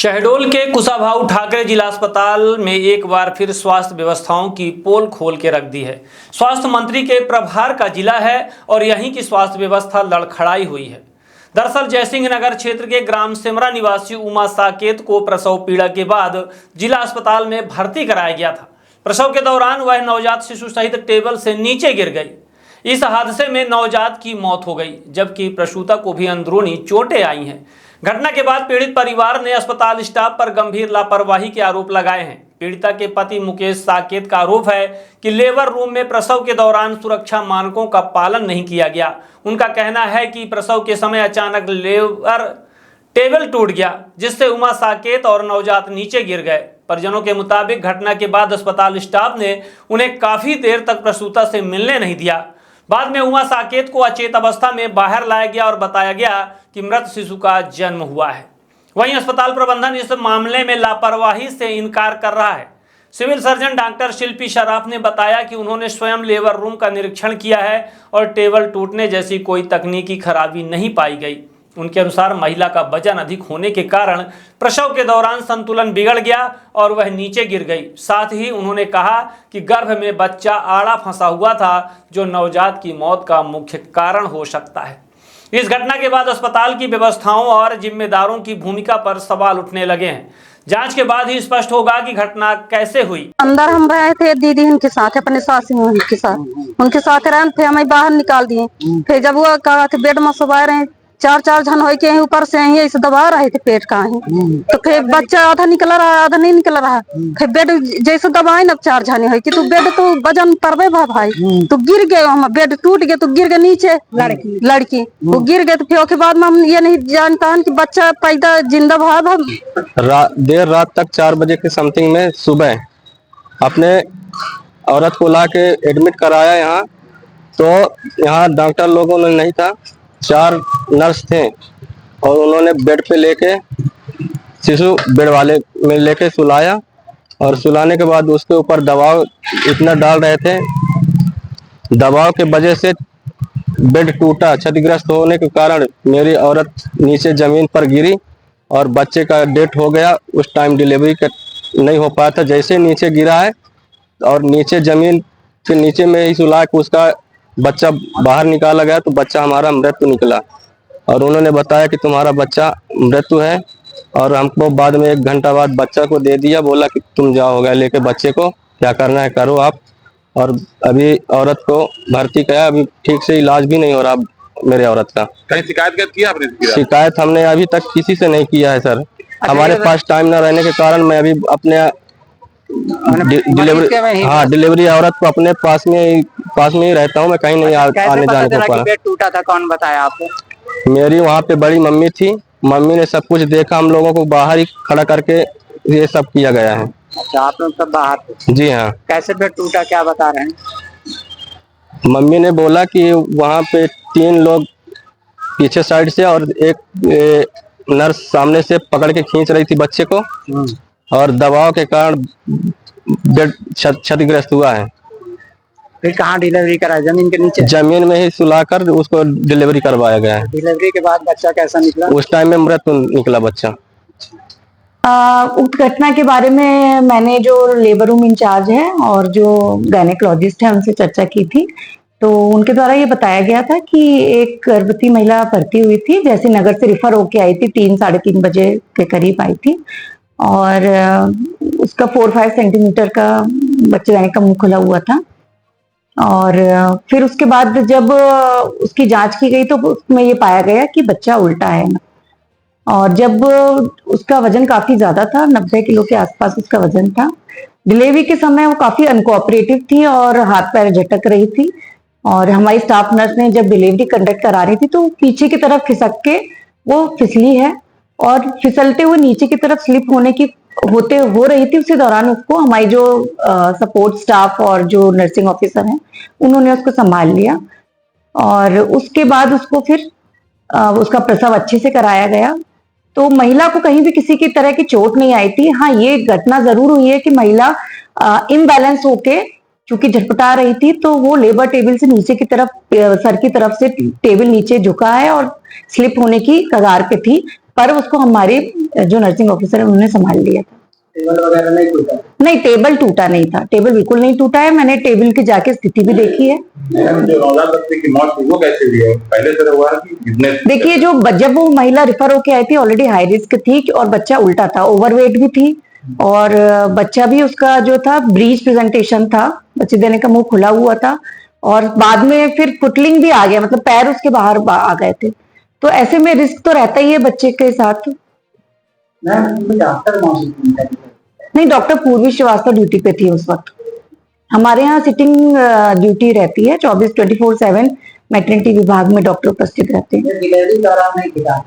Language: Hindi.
शहडोल के कुशाभाऊ ठाकरे जिला अस्पताल में एक बार फिर स्वास्थ्य व्यवस्थाओं की पोल खोल के रख दी है। स्वास्थ्य मंत्री के प्रभार का जिला है और यहीं की स्वास्थ्य व्यवस्था लड़खड़ाई हुई है। दरअसल जयसिंह नगर क्षेत्र के ग्राम सिमरा निवासी उमा साकेत को प्रसव पीड़ा के बाद जिला अस्पताल में भर्ती कराया गया था। प्रसव के दौरान वह नवजात शिशु सहित टेबल से नीचे गिर गई। इस हादसे में नवजात की मौत हो गई, जबकि प्रसूता को भी अंदरूनी चोटें आई हैं। घटना के बाद पीड़ित परिवार ने अस्पताल स्टाफ पर गंभीर लापरवाही के आरोप लगाए हैं। पीड़िता के पति मुकेश साकेत का आरोप है कि लेबर रूम में प्रसव के दौरान सुरक्षा मानकों का पालन नहीं किया गया। उनका कहना है कि प्रसव के समय अचानक लेबर टेबल टूट गया, जिससे उमा साकेत और नवजात नीचे गिर गए। परिजनों के मुताबिक घटना के बाद अस्पताल स्टाफ ने उन्हें काफी देर तक प्रसूता से मिलने नहीं दिया। बाद में उमा साकेत को अचेत अवस्था में बाहर लाया गया और बताया गया कि मृत शिशु का जन्म हुआ है। वहीं अस्पताल प्रबंधन इस मामले में लापरवाही से इनकार कर रहा है। सिविल सर्जन डॉक्टर शिल्पी शराफ ने बताया कि उन्होंने स्वयं लेबर रूम का निरीक्षण किया है और टेबल टूटने जैसी कोई तकनीकी खराबी नहीं पाई गई। उनके अनुसार महिला का वजन अधिक होने के कारण प्रसव के दौरान संतुलन बिगड़ गया और वह नीचे गिर गई। साथ ही उन्होंने कहा कि गर्भ में बच्चा आड़ा फंसा हुआ था, जो नवजात की मौत का मुख्य कारण हो सकता है। इस घटना के बाद अस्पताल की व्यवस्थाओं और जिम्मेदारों की भूमिका पर सवाल उठने लगे हैं। जांच के बाद ही स्पष्ट होगा कि घटना कैसे हुई। अंदर हम रहे थे दीदी उनके साथ, अपने सासी उनके साथ रहे थे, हमें बाहर निकाल दिए। फिर जब वो कहा थे बेड में सुबह रहे चार जन हो के ऊपर से ऐसे दबा रहे थे पेट का ही, तो फिर बच्चा आधा निकल रहा आधा नहीं निकल रहा। फिर बेड जैसे दबाए ना 4 जने हो कि तू बेड तो वजन परवे भाई, तो गिर गए, हम बेड टूट गए तो गिर गए नीचे लड़की वो गिर गए। तो फिर उसके बाद में हम ये नहीं जानता है कि बच्चा पैदा जिंदा भाव देर रात तक 4 बजे के समथिंग में सुबह अपने औरत को ला के एडमिट कराया यहाँ। तो यहाँ डॉक्टर लोगों ने नहीं था, 4 नर्स थे और उन्होंने बेड पे लेके शिशु बेड वाले में लेके सुलाया और सुलाने के बाद उसके ऊपर दबाव इतना डाल रहे थे, दबाव के वजह से बेड टूटा। क्षतिग्रस्त होने के कारण मेरी औरत नीचे जमीन पर गिरी और बच्चे का डेथ हो गया। उस टाइम डिलीवरी नहीं हो पाया था। जैसे नीचे गिरा है और नीचे जमीन से नीचे में ही सुला के उसका बच्चा बाहर निकाला गया, तो बच्चा हमारा मृत्यु निकला और उन्होंने बताया कि तुम्हारा बच्चा मृत्यु है। और हमको बाद में 1 घंटा बाद बच्चा को दे दिया, बोला कि तुम जाओगे लेके बच्चे को, क्या करना है करो आप। और अभी औरत को भर्ती किया, अभी ठीक से इलाज भी नहीं हो रहा मेरे औरत का। कहीं शिकायत किया आपने? शिकायत हमने अभी तक किसी से नहीं किया है सर। हमारे पास टाइम न रहने के कारण मैं अभी अपने डिलीवरी औरत को अपने पास में ही रहता हूँ, मैं कहीं नहीं आने जाने को पाया। बेड टूटा था, कौन बताया आपको? मेरी वहाँ पे बड़ी मम्मी थी, मम्मी ने सब कुछ देखा, हम लोगों को बाहर ही खड़ा करके ये सब किया गया है। अच्छा, आप लोग सब बाहर थे? जी हाँ। कैसे बेड टूटा, क्या बता रहे हैं? मम्मी ने बोला कि वहाँ पे 3 लोग पीछे साइड से और एक नर्स सामने से पकड़ के खींच रही थी बच्चे को और दबाव के कारण बेड क्षतिग्रस्त हुआ है। फिर कहाँ डिलीवरी कराया? जमीन के नीचे? जमीन में ही सुलाकर उसको डिलीवरी करवाया गया है। डिलीवरी के बाद बच्चा कैसा निकला? उस टाइम में मृत्यु निकला बच्चा। उक्त घटना के बारे में मैंने जो लेबर रूम इंचार्ज है और जो गायनेकोलॉजिस्ट है उनसे चर्चा की थी। तो उनके द्वारा ये बताया गया था कि एक गर्भवती महिला भर्ती हुई थी, जैसे नगर से रिफर होके आई थी, 3-3:30 बजे के करीब आई थी और उसका 4-5 सेंटीमीटर का बच्चे का मुंह खुला हुआ था। और फिर उसके बाद जब उसकी जांच की गई तो उसमें ये पाया गया कि बच्चा उल्टा है और जब उसका वजन काफी ज्यादा था, 90 किलो के आसपास उसका वजन था। डिलीवरी के समय वो काफी अनकोऑपरेटिव थी और हाथ पैर झटक रही थी और हमारी स्टाफ नर्स ने जब डिलीवरी कंडक्ट करा रही थी तो पीछे की तरफ खिसक के वो फिसली है और फिसलते हुए नीचे की तरफ स्लिप हो रही थी। उसी दौरान उसको हमारी जो सपोर्ट स्टाफ और जो नर्सिंग ऑफिसर हैं उन्होंने उसको संभाल लिया और उसके बाद उसको फिर उसका प्रसव अच्छे से कराया गया। तो महिला को कहीं भी किसी की तरह की चोट नहीं आई थी। हाँ, ये घटना जरूर हुई है कि महिला इनबैलेंस होके चूंकि झटपटा रही थी तो वो लेबर टेबल से नीचे की तरफ, सर की तरफ से टेबल नीचे झुका है और स्लिप होने की कगार पे थी। पर उसको हमारे जो नर्सिंग ऑफिसर है उन्होंने संभाल लिया था। टेबल वगैरह नहीं टूटा? नहीं, टेबल टूटा नहीं था, टेबल बिल्कुल नहीं टूटा है। मैंने टेबल की जाके स्थिति भी देखी है। जो नवजात बच्चे की मौत हुई वो कैसे हुई है? पहले से हुआ कि देखिए, जब वो महिला रेफर होके आई थी ऑलरेडी हाई रिस्क थी और बच्चा उल्टा था, ओवरवेट भी थी और बच्चा भी उसका जो था ब्रीच प्रेजेंटेशन था, बच्चे देने का मुंह खुला हुआ था और बाद में फिर फुटलिंग भी आ गया, मतलब पैर उसके बाहर आ गए थे। तो ऐसे में रिस्क तो रहता ही है बच्चे के साथ। डॉक्टर नहीं, डॉक्टर पूर्वी श्रीवास्तव ड्यूटी पे थी उस वक्त। हमारे यहाँ सिटिंग ड्यूटी रहती है 24/7 मैटरनिटी विभाग में डॉक्टर उपस्थित रहते हैं। डिलीवरी दौरान नहीं दिखा